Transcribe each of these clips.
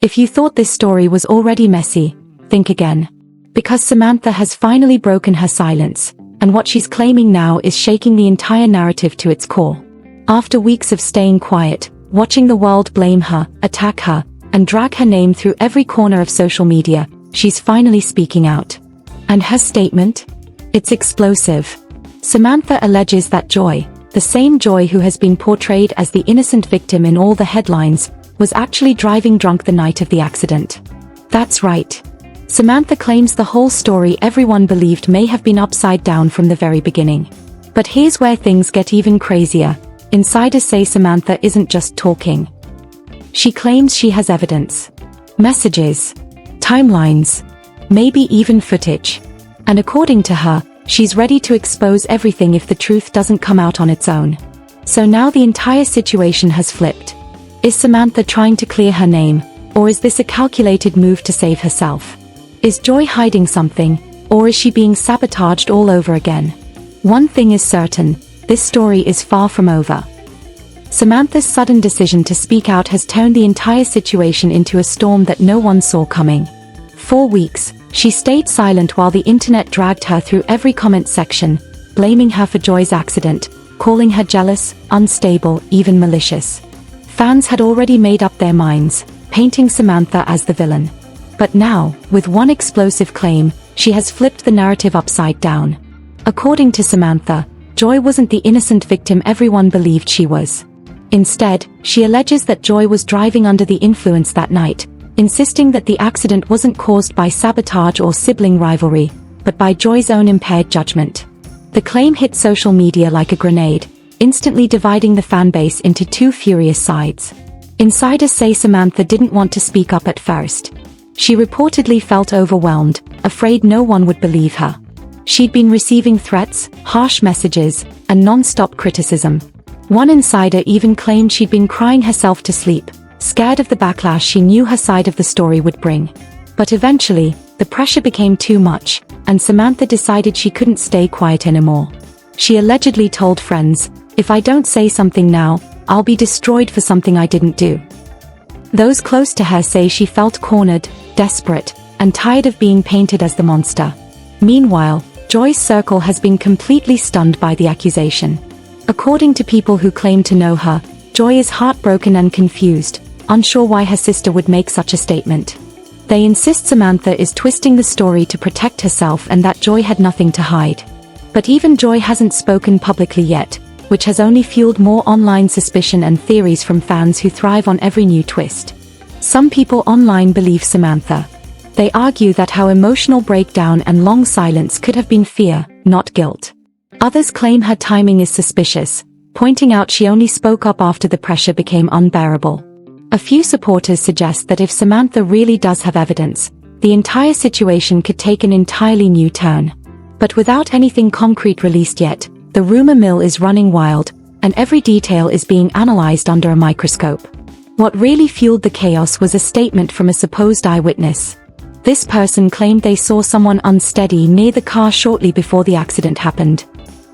If you thought this story was already messy, think again. Because Samantha has finally broken her silence, and what she's claiming now is shaking the entire narrative to its core. After weeks of staying quiet, watching the world blame her, attack her, and drag her name through every corner of social media, she's finally speaking out. And her statement? It's explosive. Samantha alleges that Joy, the same Joy who has been portrayed as the innocent victim in all the headlines, was actually driving drunk the night of the accident. That's right. Samantha claims the whole story everyone believed may have been upside down from the very beginning. But here's where things get even crazier. Insiders say Samantha isn't just talking. She claims she has evidence. Messages. Timelines. Maybe even footage. And according to her, she's ready to expose everything if the truth doesn't come out on its own. So now the entire situation has flipped. Is Samantha trying to clear her name, or is this a calculated move to save herself? Is Joy hiding something, or is she being sabotaged all over again? One thing is certain, this story is far from over. Samantha's sudden decision to speak out has turned the entire situation into a storm that no one saw coming. For weeks, she stayed silent while the internet dragged her through every comment section, blaming her for Joy's accident, calling her jealous, unstable, even malicious. Fans had already made up their minds, painting Samantha as the villain. But now, with one explosive claim, she has flipped the narrative upside down. According to Samantha, Joy wasn't the innocent victim everyone believed she was. Instead, she alleges that Joy was driving under the influence that night, insisting that the accident wasn't caused by sabotage or sibling rivalry, but by Joy's own impaired judgment. The claim hit social media like a grenade, instantly dividing the fanbase into two furious sides. Insiders say Samantha didn't want to speak up at first. She reportedly felt overwhelmed, afraid no one would believe her. She'd been receiving threats, harsh messages, and non-stop criticism. One insider even claimed she'd been crying herself to sleep, scared of the backlash she knew her side of the story would bring. But eventually, the pressure became too much, and Samantha decided she couldn't stay quiet anymore. She allegedly told friends, "If I don't say something now, I'll be destroyed for something I didn't do." Those close to her say she felt cornered, desperate, and tired of being painted as the monster. Meanwhile, Joy's circle has been completely stunned by the accusation. According to people who claim to know her, Joy is heartbroken and confused, unsure why her sister would make such a statement. They insist Samantha is twisting the story to protect herself and that Joy had nothing to hide. But even Joy hasn't spoken publicly yet, which has only fueled more online suspicion and theories from fans who thrive on every new twist. Some people online believe Samantha. They argue that her emotional breakdown and long silence could have been fear, not guilt. Others claim her timing is suspicious, pointing out she only spoke up after the pressure became unbearable. A few supporters suggest that if Samantha really does have evidence, the entire situation could take an entirely new turn. But without anything concrete released yet, the rumor mill is running wild, and every detail is being analyzed under a microscope. What really fueled the chaos was a statement from a supposed eyewitness. This person claimed they saw someone unsteady near the car shortly before the accident happened.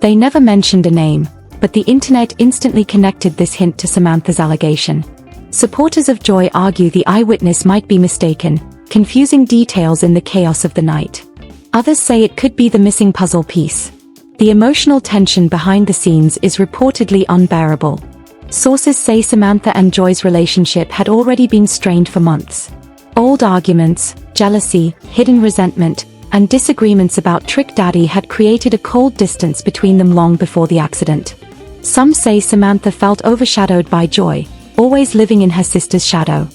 They never mentioned a name, but the internet instantly connected this hint to Samantha's allegation. Supporters of Joy argue the eyewitness might be mistaken, confusing details in the chaos of the night. Others say it could be the missing puzzle piece. The emotional tension behind the scenes is reportedly unbearable. Sources say Samantha and Joy's relationship had already been strained for months. Old arguments, jealousy, hidden resentment, and disagreements about Trick Daddy had created a cold distance between them long before the accident. Some say Samantha felt overshadowed by Joy, always living in her sister's shadow.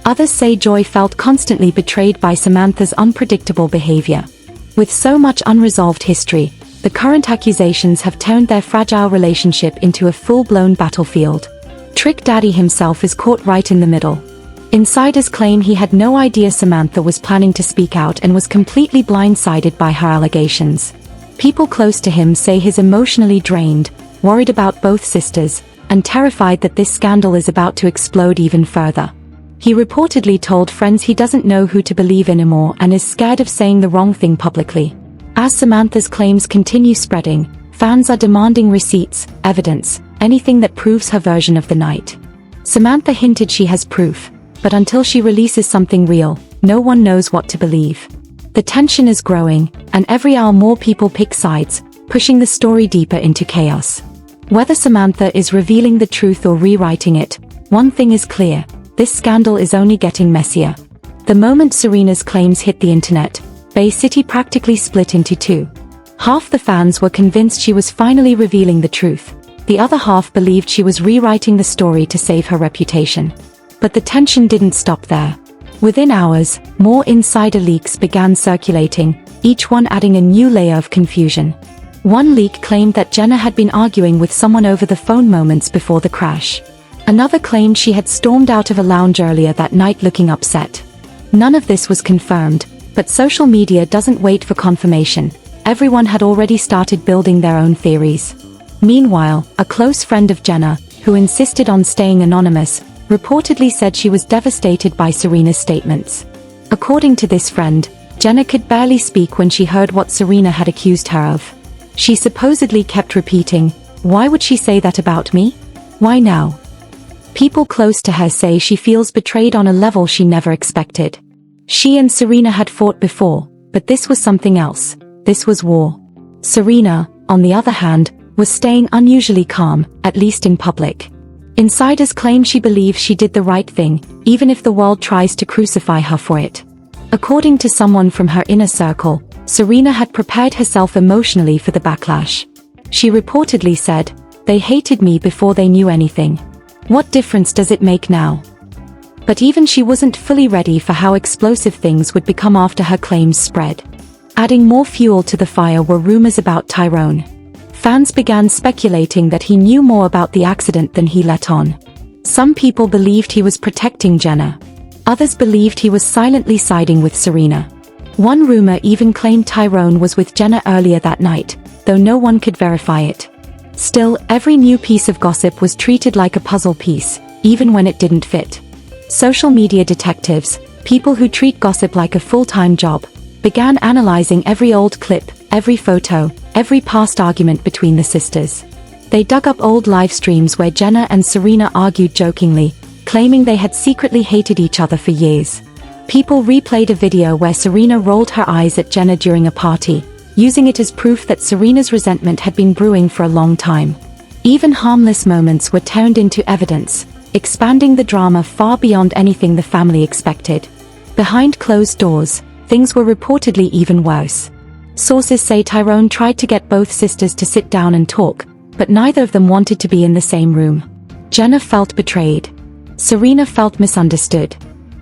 Others say Joy felt constantly betrayed by Samantha's unpredictable behavior. With so much unresolved history, the current accusations have turned their fragile relationship into a full-blown battlefield. Trick Daddy himself is caught right in the middle. Insiders claim he had no idea Samantha was planning to speak out and was completely blindsided by her allegations. People close to him say he's emotionally drained, worried about both sisters, and terrified that this scandal is about to explode even further. He reportedly told friends he doesn't know who to believe anymore and is scared of saying the wrong thing publicly. As Samantha's claims continue spreading, fans are demanding receipts, evidence, anything that proves her version of the night. Samantha hinted she has proof. but until she releases something real, no one knows what to believe. The tension is growing, and every hour more people pick sides, pushing the story deeper into chaos. Whether Samantha is revealing the truth or rewriting it, one thing is clear: this scandal is only getting messier. The moment Serena's claims hit the internet, Bay City practically split into two. Half the fans were convinced she was finally revealing the truth. The other half believed she was rewriting the story to save her reputation. But the tension didn't stop there. Within hours, more insider leaks began circulating, each one adding a new layer of confusion. One leak claimed that Jenna had been arguing with someone over the phone moments before the crash. Another claimed she had stormed out of a lounge earlier that night looking upset. None of this was confirmed, but social media doesn't wait for confirmation. Everyone had already started building their own theories. Meanwhile, a close friend of Jenna, who insisted on staying anonymous, reportedly said she was devastated by Serena's statements. According to this friend, Jenna could barely speak when she heard what Serena had accused her of. She supposedly kept repeating, "Why would she say that about me? Why now?" People close to her say she feels betrayed on a level she never expected. She and Serena had fought before, but this was something else. This was war. Serena, on the other hand, was staying unusually calm, at least in public. Insiders claim she believes she did the right thing, even if the world tries to crucify her for it. According to someone from her inner circle, Serena had prepared herself emotionally for the backlash. She reportedly said, "They hated me before they knew anything. What difference does it make now?" But even she wasn't fully ready for how explosive things would become after her claims spread. Adding more fuel to the fire were rumors about Tyrone. Fans began speculating that he knew more about the accident than he let on. Some people believed he was protecting Jenna. Others believed he was silently siding with Serena. One rumor even claimed Tyrone was with Jenna earlier that night, though no one could verify it. Still, every new piece of gossip was treated like a puzzle piece, even when it didn't fit. Social media detectives, people who treat gossip like a full-time job, began analyzing every old clip, every photo, every past argument between the sisters. They dug up old live streams where Jenna and Serena argued jokingly, claiming they had secretly hated each other for years. People replayed a video where Serena rolled her eyes at Jenna during a party, using it as proof that Serena's resentment had been brewing for a long time. Even harmless moments were turned into evidence, expanding the drama far beyond anything the family expected. Behind closed doors, things were reportedly even worse. Sources say Tyrone tried to get both sisters to sit down and talk, but neither of them wanted to be in the same room. Jenna felt betrayed. Serena felt misunderstood.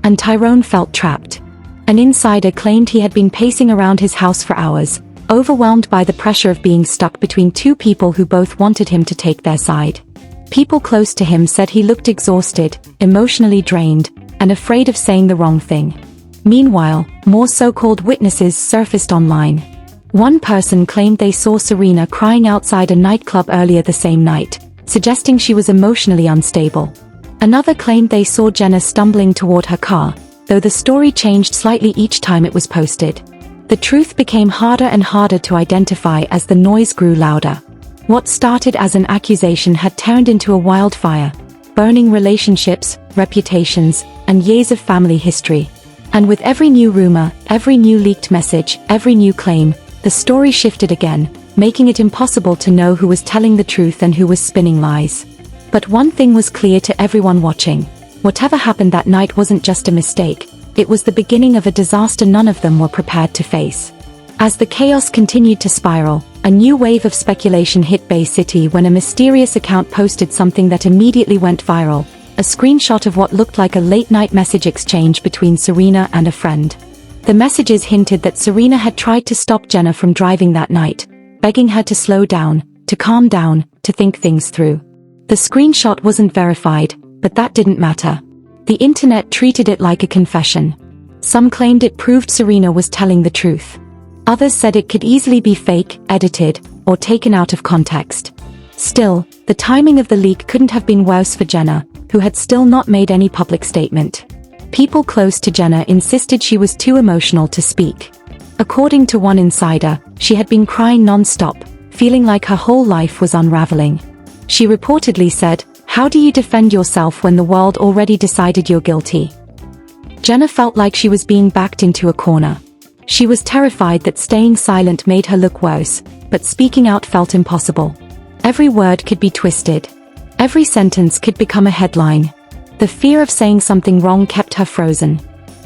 And Tyrone felt trapped. An insider claimed he had been pacing around his house for hours, overwhelmed by the pressure of being stuck between two people who both wanted him to take their side. People close to him said he looked exhausted, emotionally drained, and afraid of saying the wrong thing. Meanwhile, more so-called witnesses surfaced online. One person claimed they saw Serena crying outside a nightclub earlier the same night, suggesting she was emotionally unstable. Another claimed they saw Jenna stumbling toward her car, though the story changed slightly each time it was posted. The truth became harder and harder to identify as the noise grew louder. What started as an accusation had turned into a wildfire, burning relationships, reputations, and years of family history. And with every new rumor, every new leaked message, every new claim, the story shifted again, making it impossible to know who was telling the truth and who was spinning lies. But one thing was clear to everyone watching. Whatever happened that night wasn't just a mistake, it was the beginning of a disaster none of them were prepared to face. As the chaos continued to spiral, a new wave of speculation hit Bay City when a mysterious account posted something that immediately went viral, a screenshot of what looked like a late-night message exchange between Serena and a friend. The messages hinted that Serena had tried to stop Jenna from driving that night, begging her to slow down, to calm down, to think things through. The screenshot wasn't verified, but that didn't matter. The internet treated it like a confession. Some claimed it proved Serena was telling the truth. Others said it could easily be fake, edited, or taken out of context. Still, the timing of the leak couldn't have been worse for Jenna, who had still not made any public statement. People close to Jenna insisted she was too emotional to speak. According to one insider, she had been crying non-stop, feeling like her whole life was unraveling. She reportedly said, "How do you defend yourself when the world already decided you're guilty?" Jenna felt like she was being backed into a corner. She was terrified that staying silent made her look worse, but speaking out felt impossible. Every word could be twisted. Every sentence could become a headline. The fear of saying something wrong kept her frozen.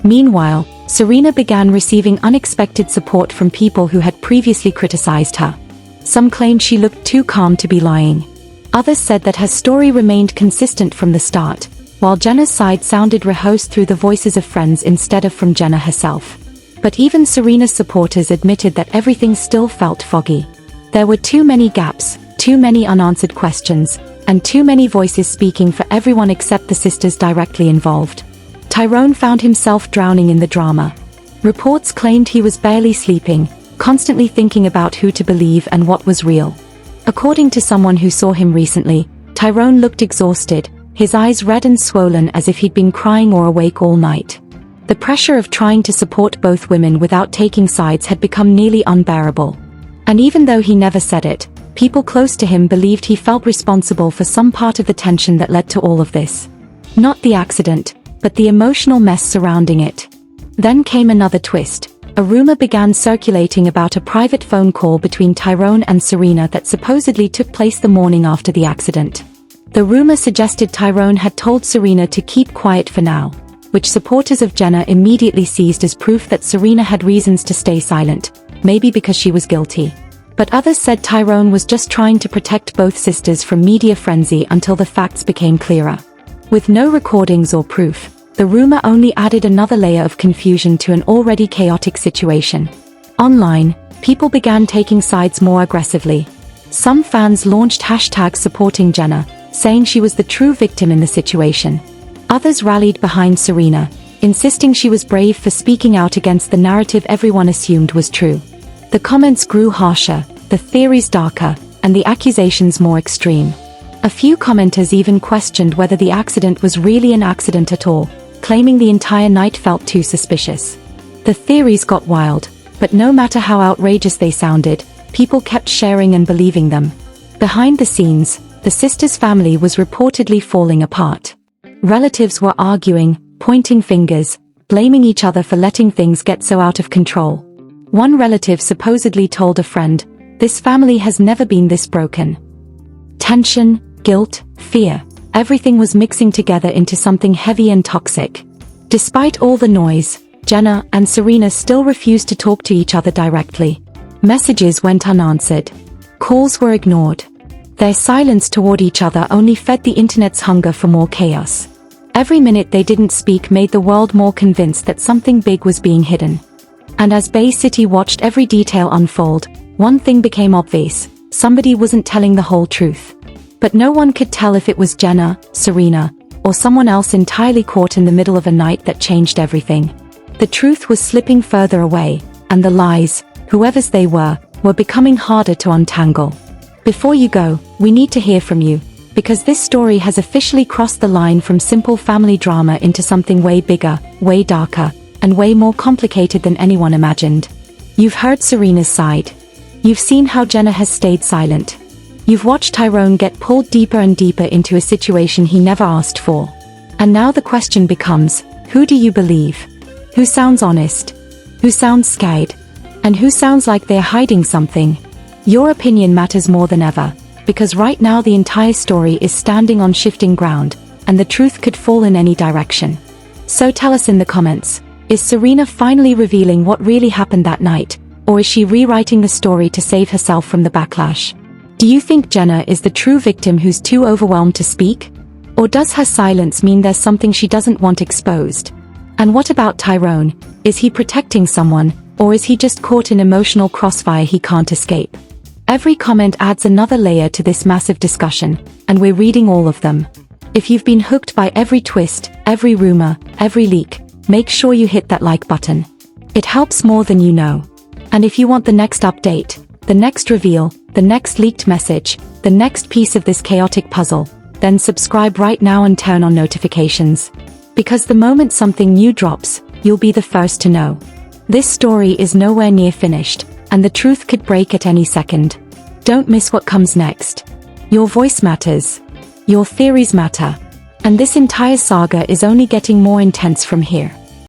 Meanwhile, Serena began receiving unexpected support from people who had previously criticized her. Some claimed she looked too calm to be lying. Others said that her story remained consistent from the start, while Jenna's side sounded rehearsed through the voices of friends instead of from Jenna herself. But even Serena's supporters admitted that everything still felt foggy. There were too many gaps, too many unanswered questions, and too many voices speaking for everyone except the sisters directly involved. Tyrone found himself drowning in the drama. Reports claimed he was barely sleeping, constantly thinking about who to believe and what was real. According to someone who saw him recently, Tyrone looked exhausted, his eyes red and swollen as if he'd been crying or awake all night. The pressure of trying to support both women without taking sides had become nearly unbearable. And even though he never said it, people close to him believed he felt responsible for some part of the tension that led to all of this. Not the accident, but the emotional mess surrounding it. Then came another twist. A rumor began circulating about a private phone call between Tyrone and Serena that supposedly took place the morning after the accident. The rumor suggested Tyrone had told Serena to keep quiet for now, which supporters of Jenna immediately seized as proof that Serena had reasons to stay silent, maybe because she was guilty. But others said Tyrone was just trying to protect both sisters from media frenzy until the facts became clearer. With no recordings or proof, the rumor only added another layer of confusion to an already chaotic situation. Online, people began taking sides more aggressively. Some fans launched hashtags supporting Jenna, saying she was the true victim in the situation. Others rallied behind Serena, insisting she was brave for speaking out against the narrative everyone assumed was true. The comments grew harsher, the theories darker, and the accusations more extreme. A few commenters even questioned whether the accident was really an accident at all, claiming the entire night felt too suspicious. The theories got wild, but no matter how outrageous they sounded, people kept sharing and believing them. Behind the scenes, the sisters' family was reportedly falling apart. Relatives were arguing, pointing fingers, blaming each other for letting things get so out of control. One relative supposedly told a friend, "This family has never been this broken." Tension, guilt, fear, everything was mixing together into something heavy and toxic. Despite all the noise, Jenna and Serena still refused to talk to each other directly. Messages went unanswered. Calls were ignored. Their silence toward each other only fed the internet's hunger for more chaos. Every minute they didn't speak made the world more convinced that something big was being hidden. And as Bay City watched every detail unfold, one thing became obvious: somebody wasn't telling the whole truth. But no one could tell if it was Jenna, Serena, or someone else entirely caught in the middle of a night that changed everything. The truth was slipping further away, and the lies, whoever's they were becoming harder to untangle. Before you go, we need to hear from you, because this story has officially crossed the line from simple family drama into something way bigger, way darker, and way more complicated than anyone imagined. You've heard Serena's side. You've seen how Jenna has stayed silent. You've watched Tyrone get pulled deeper and deeper into a situation he never asked for. And now the question becomes, who do you believe? Who sounds honest? Who sounds scared? And who sounds like they're hiding something? Your opinion matters more than ever, because right now the entire story is standing on shifting ground, and the truth could fall in any direction. So tell us in the comments, is Serena finally revealing what really happened that night, or is she rewriting the story to save herself from the backlash? Do you think Jenna is the true victim who's too overwhelmed to speak? Or does her silence mean there's something she doesn't want exposed? And what about Tyrone? Is he protecting someone, or is he just caught in emotional crossfire he can't escape? Every comment adds another layer to this massive discussion, and we're reading all of them. If you've been hooked by every twist, every rumor, every leak, make sure you hit that like button. It helps more than you know. And if you want the next update, the next reveal, the next leaked message, the next piece of this chaotic puzzle, then subscribe right now and turn on notifications. Because the moment something new drops, you'll be the first to know. This story is nowhere near finished, and the truth could break at any second. Don't miss what comes next. Your voice matters. Your theories matter. And this entire saga is only getting more intense from here.